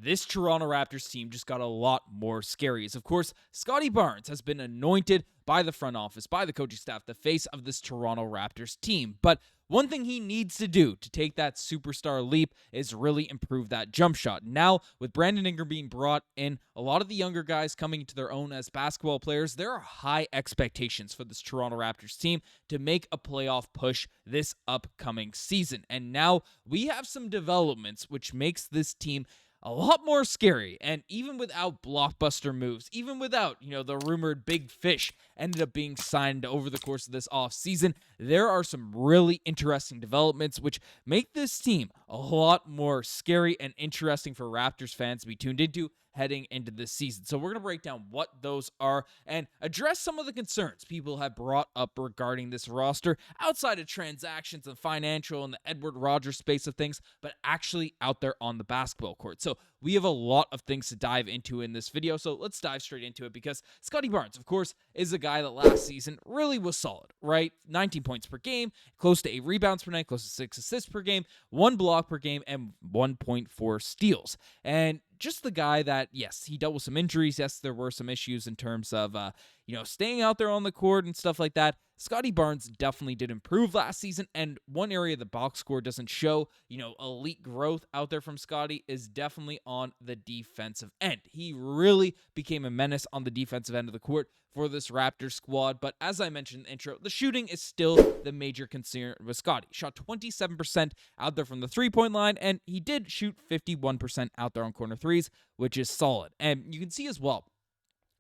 this Toronto Raptors team just got a lot more scary. As of course, Scottie Barnes has been anointed by the front office, by the coaching staff, the face of this Toronto Raptors team. But one thing he needs to do to take that superstar leap is really improve that jump shot. Now, with Brandon Ingram being brought in, a lot of the younger guys coming to their own as basketball players, there are high expectations for this Toronto Raptors team to make a playoff push this upcoming season. And now we have some developments which makes this team a lot more scary. And even without blockbuster moves, even without, the rumored big fish ended up being signed over the course of this offseason, there are some really interesting developments which make this team a lot more scary and interesting for Raptors fans to be tuned into heading into this season. So we're going to break down what those are and address some of the concerns people have brought up regarding this roster outside of transactions and financial and the Edward Rogers space of things, but actually out there on the basketball court. So we have a lot of things to dive into in this video, so let's dive straight into it because Scottie Barnes, of course, is a guy that last season really was solid, right? 19 points per game, close to 8 rebounds per night, close to 6 assists per game, 1 block per game, and 1.4 steals. And just the guy that, yes, he dealt with some injuries. Yes, there were some issues in terms of, staying out there on the court and stuff like that. Scottie Barnes definitely did improve last season, and one area the box score doesn't show, elite growth out there from Scottie is definitely on the defensive end. He really became a menace on the defensive end of the court for this Raptors squad, but as I mentioned in the intro, the shooting is still the major concern with Scottie. Shot 27% out there from the three-point line, and he did shoot 51% out there on corner threes, which is solid. And you can see as well,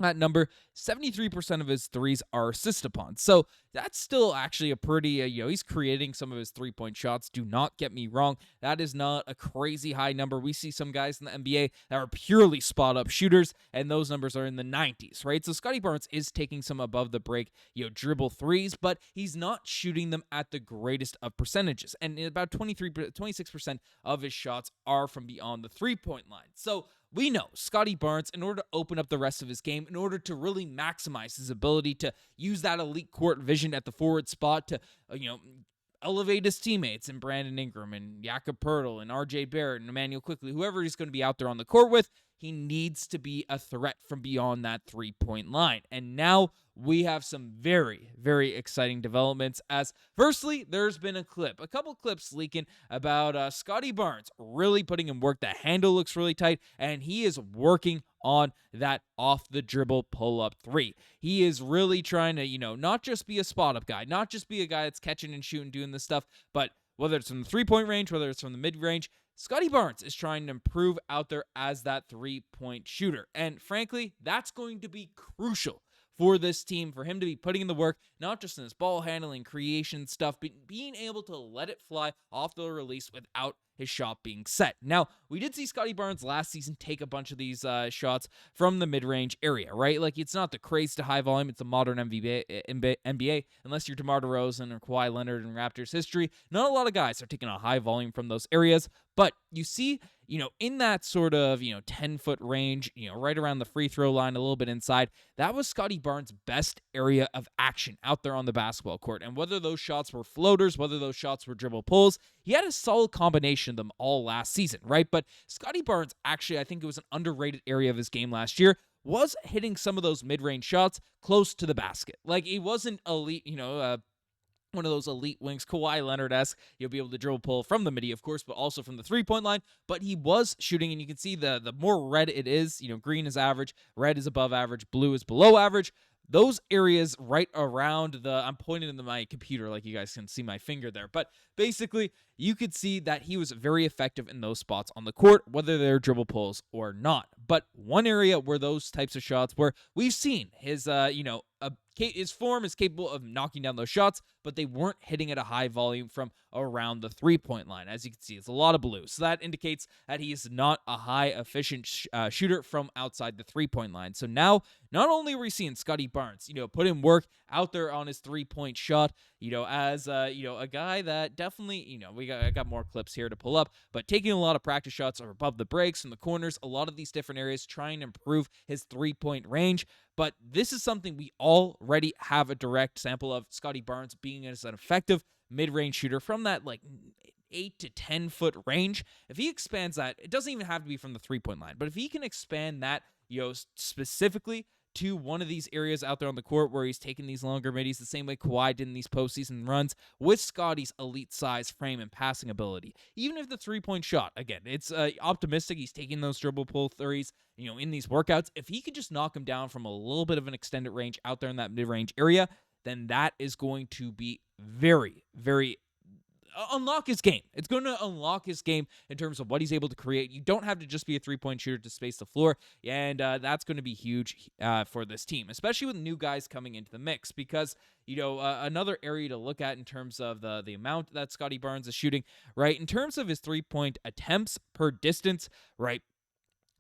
that number, 73% of his threes are assist upon. So that's still actually a pretty, he's creating some of his three-point shots. Do not get me wrong. That is not a crazy high number. We see some guys in the NBA that are purely spot-up shooters, and those numbers are in the 90s, right? So Scottie Barnes is taking some above the break, dribble threes, but he's not shooting them at the greatest of percentages. And about 26% of his shots are from beyond the three-point line. So we know Scottie Barnes, in order to open up the rest of his game, in order to really maximize his ability to use that elite court vision at the forward spot to, elevate his teammates in Brandon Ingram and Jakob Poeltl and RJ Barrett and Immanuel Quickley, whoever he's going to be out there on the court with, he needs to be a threat from beyond that three-point line. And now we have some very, very exciting developments as, firstly, there's been a couple clips leaking about Scottie Barnes really putting in work. The handle looks really tight, and he is working on that off-the-dribble pull-up three. He is really trying to, not just be a spot-up guy, not just be a guy that's catching and shooting, doing this stuff, but whether it's from the three-point range, whether it's from the mid-range, Scottie Barnes is trying to improve out there as that three-point shooter. And frankly, that's going to be crucial for this team, for him to be putting in the work, not just in his ball handling, creation stuff, but being able to let it fly off the release without his shot being set. Now, we did see Scottie Barnes last season take a bunch of these shots from the mid-range area, right? Like, it's not the craze to high volume. It's a modern NBA. Unless you're DeMar DeRozan or Kawhi Leonard in Raptors history, not a lot of guys are taking a high volume from those areas. But you see, in that sort of, 10-foot range, right around the free throw line, a little bit inside, that was Scottie Barnes' best area of action out there on the basketball court. And whether those shots were floaters, whether those shots were dribble pulls, he had a solid combination of them all last season, right? But Scottie Barnes, actually, I think it was an underrated area of his game last year, was hitting some of those mid-range shots close to the basket. Like, he wasn't elite, one of those elite wings, Kawhi Leonard-esque. You'll be able to dribble pull from the midi, of course, but also from the three-point line. But he was shooting, and you can see the more red it is, green is average, red is above average, blue is below average. Those areas right around I'm pointing into my computer like you guys can see my finger there. But basically, you could see that he was very effective in those spots on the court, whether they're dribble pulls or not. But one area where those types of shots where we've seen his, his form is capable of knocking down those shots, but they weren't hitting at a high volume from around the three-point line. As you can see, it's a lot of blue. So that indicates that he is not a high-efficient shooter from outside the three-point line. So now, not only are we seeing Scottie Barnes, put in work out there on his three-point shot, as, a guy that definitely, I got more clips here to pull up, but taking a lot of practice shots or above the breaks from the corners, a lot of these different areas, trying to improve his three-point range. But this is something we already have a direct sample of Scottie Barnes being as an effective mid-range shooter from that, 8 to 10 foot range. If he expands that, it doesn't even have to be from the 3-point line, but if he can expand that, specifically to one of these areas out there on the court where he's taking these longer middies the same way Kawhi did in these postseason runs with Scottie's elite size, frame, and passing ability. Even if the 3-point shot, again, it's optimistic. He's taking those dribble pull threes, in these workouts. If he could just knock him down from a little bit of an extended range out there in that mid-range area, then that is going to be very, very unlock his game. It's going to unlock his game in terms of what he's able to create. You don't have to just be a 3-point shooter to space the floor, and that's going to be huge for this team, especially with new guys coming into the mix, because another area to look at in terms of the amount that Scottie Barnes is shooting, right, in terms of his 3-point attempts per distance, right,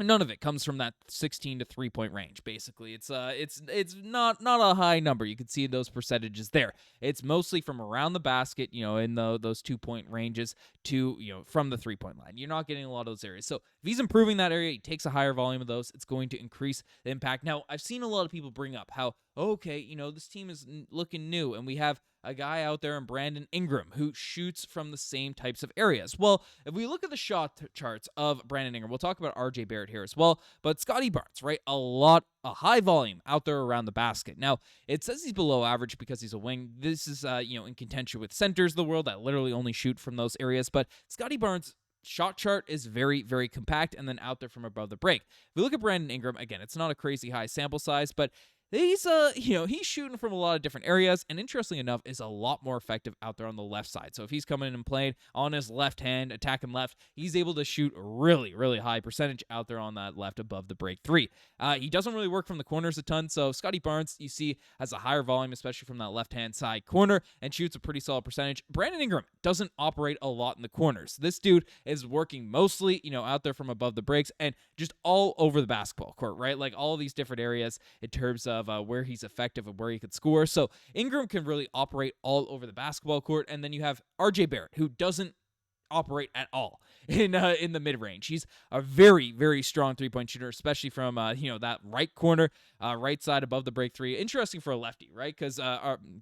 none of it comes from that 16 to 3-point range. Basically, it's not a high number. You can see those percentages there. It's mostly from around the basket, in those 2-point ranges to from the 3-point line. You're not getting a lot of those areas. So if he's improving that area, he takes a higher volume of those. It's going to increase the impact. Now, I've seen a lot of people bring up how this team is looking new, and we have a guy out there in Brandon Ingram who shoots from the same types of areas. Well, if we look at the shot charts of Brandon Ingram, we'll talk about RJ Barrett here as well, but Scottie Barnes, right? A high volume out there around the basket. Now, it says he's below average because he's a wing. This is, in contention with centers of the world that literally only shoot from those areas, but Scottie Barnes' shot chart is very, very compact and then out there from above the break. If we look at Brandon Ingram, again, it's not a crazy high sample size, but he's he's shooting from a lot of different areas, and interestingly enough, is a lot more effective out there on the left side. So if he's coming in and playing on his left hand, attacking left, he's able to shoot really, really high percentage out there on that left above the break three. He doesn't really work from the corners a ton, so Scottie Barnes, you see, has a higher volume, especially from that left-hand side corner, and shoots a pretty solid percentage. Brandon Ingram doesn't operate a lot in the corners. This dude is working mostly, out there from above the breaks and just all over the basketball court, right? Like all these different areas in terms of where he's effective and where he could score. So Ingram can really operate all over the basketball court, and then you have RJ Barrett, who doesn't operate at all in the mid-range. He's a very, very strong 3-point shooter, especially from that right corner, right side above the break three. Interesting for a lefty, right? Because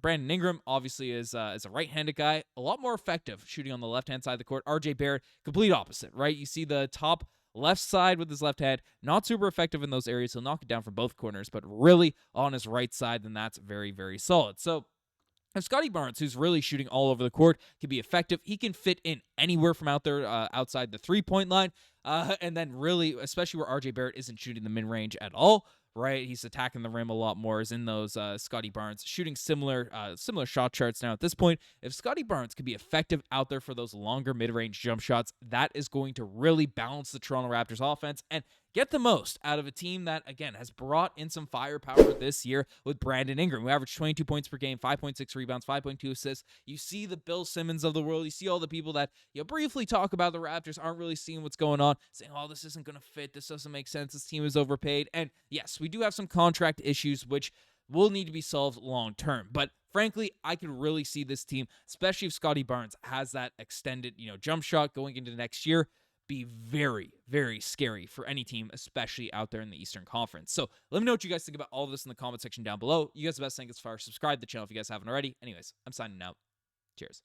Brandon Ingram obviously is a right-handed guy, a lot more effective shooting on the left-hand side of the court. RJ Barrett, complete opposite, right? You see the top left side with his left hand, not super effective in those areas. He'll knock it down from both corners, but really on his right side, then that's very, very solid. So if Scottie Barnes, who's really shooting all over the court, can be effective, he can fit in anywhere from out there outside the 3-point line. And then really, especially where RJ Barrett isn't shooting the mid-range at all, right? He's attacking the rim a lot more, is in those Scottie Barnes shooting similar shot charts now at this point. If Scottie Barnes can be effective out there for those longer mid-range jump shots, that is going to really balance the Toronto Raptors offense and get the most out of a team that, again, has brought in some firepower this year with Brandon Ingram, who averaged 22 points per game, 5.6 rebounds, 5.2 assists. You see the Bill Simmons of the world. You see all the people that briefly talk about the Raptors aren't really seeing what's going on, saying, oh, this isn't going to fit. This doesn't make sense. This team is overpaid. And yes, we do have some contract issues, which will need to be solved long term. But frankly, I can really see this team, especially if Scottie Barnes has that extended, jump shot going into next year, be very, very scary for any team, especially out there in the Eastern Conference. So let me know what you guys think about all of this in the comment section down below. You guys have the best thing as far as subscribe to the channel if you guys haven't already. Anyways, I'm signing out. Cheers.